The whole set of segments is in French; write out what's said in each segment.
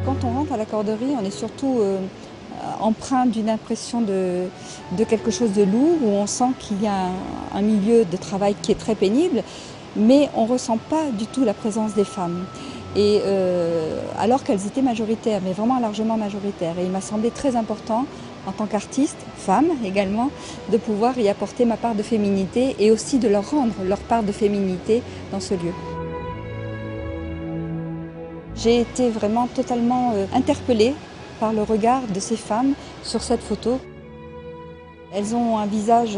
Quand on rentre à la corderie, on est surtout empreint d'une impression de quelque chose de lourd, où on sent qu'il y a un milieu de travail qui est très pénible, mais on ne ressent pas du tout la présence des femmes. Et alors qu'elles étaient majoritaires, mais vraiment largement majoritaires. Et il m'a semblé très important, en tant qu'artiste, femme également, de pouvoir y apporter ma part de féminité et aussi de leur rendre leur part de féminité dans ce lieu. J'ai été vraiment totalement interpellée par le regard de ces femmes sur cette photo. Elles ont un visage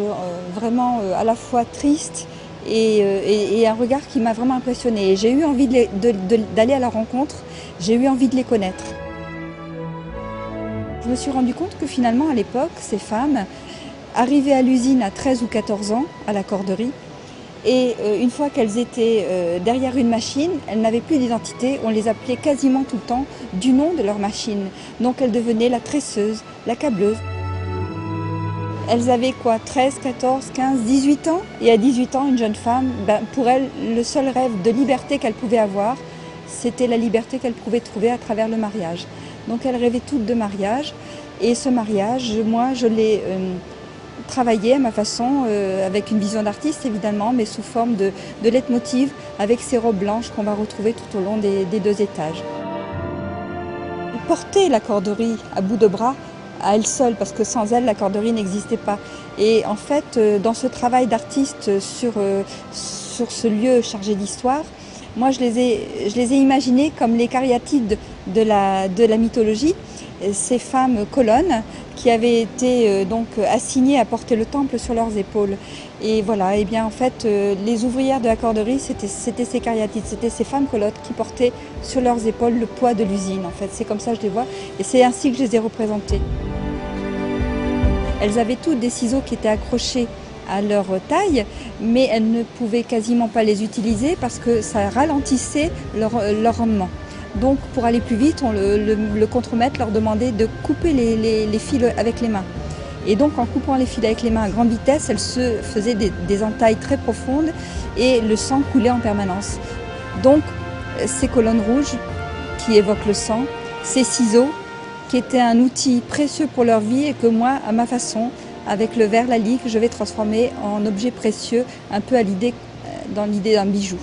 vraiment à la fois triste et un regard qui m'a vraiment impressionnée. J'ai eu envie d'aller à leur rencontre, j'ai eu envie de les connaître. Je me suis rendu compte que finalement à l'époque, ces femmes arrivaient à l'usine à 13 ou 14 ans, à la corderie, et une fois qu'elles étaient derrière une machine, elles n'avaient plus d'identité, on les appelait quasiment tout le temps du nom de leur machine. Donc elles devenaient la tresseuse, la câbleuse. Elles avaient quoi, 13, 14, 15, 18 ans? Et à 18 ans, une jeune femme, pour elle, le seul rêve de liberté qu'elle pouvait avoir, c'était la liberté qu'elle pouvait trouver à travers le mariage. Donc elles rêvaient toutes de mariage. Et ce mariage, moi, je l'ai travaillé à ma façon, avec une vision d'artiste évidemment, mais sous forme de leitmotiv, avec ces robes blanches qu'on va retrouver tout au long des 2 étages. Porter la corderie à bout de bras, à elle seule, parce que sans elle, la corderie n'existait pas. Et en fait, dans ce travail d'artiste sur ce lieu chargé d'histoire, moi je les ai imaginés comme les cariatides de la mythologie, ces femmes colonnes qui avaient été donc assignées à porter le temple sur leurs épaules. Et voilà, et bien en fait, les ouvrières de la corderie, c'était ces cariatides, c'était ces femmes colonnes qui portaient sur leurs épaules le poids de l'usine. En fait, c'est comme ça que je les vois, et c'est ainsi que je les ai représentées. Elles avaient toutes des ciseaux qui étaient accrochés à leur taille, mais elles ne pouvaient quasiment pas les utiliser parce que ça ralentissait leur rendement. Donc pour aller plus vite, le contremaître leur demandait de couper les fils avec les mains. Et donc en coupant les fils avec les mains à grande vitesse, elles se faisaient des entailles très profondes et le sang coulait en permanence. Donc ces colonnes rouges qui évoquent le sang, ces ciseaux qui étaient un outil précieux pour leur vie et que moi, à ma façon, avec le verre, la ligue, je vais transformer en objet précieux, un peu dans l'idée d'un bijou.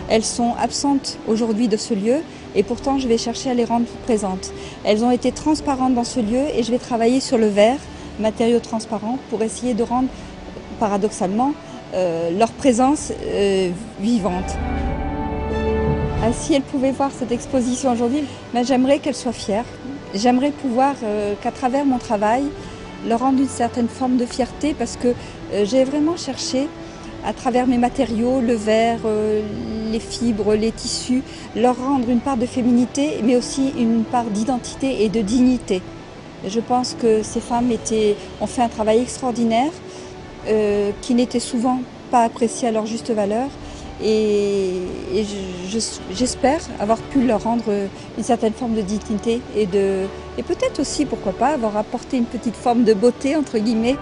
Elles sont absentes aujourd'hui de ce lieu et pourtant je vais chercher à les rendre présentes. Elles ont été transparentes dans ce lieu et je vais travailler sur le verre, matériau transparent, pour essayer de rendre, paradoxalement, leur présence vivante. Si elles pouvaient voir cette exposition aujourd'hui, j'aimerais qu'elles soient fières. J'aimerais pouvoir, qu'à travers mon travail, leur rendre une certaine forme de fierté parce que j'ai vraiment cherché, à travers mes matériaux, le verre, les fibres, les tissus, leur rendre une part de féminité, mais aussi une part d'identité et de dignité. Je pense que ces femmes ont fait un travail extraordinaire, qui n'était souvent pas apprécié à leur juste valeur. Et j'espère avoir pu leur rendre une certaine forme de dignité et peut-être aussi, pourquoi pas, avoir apporté une petite forme de beauté, entre guillemets.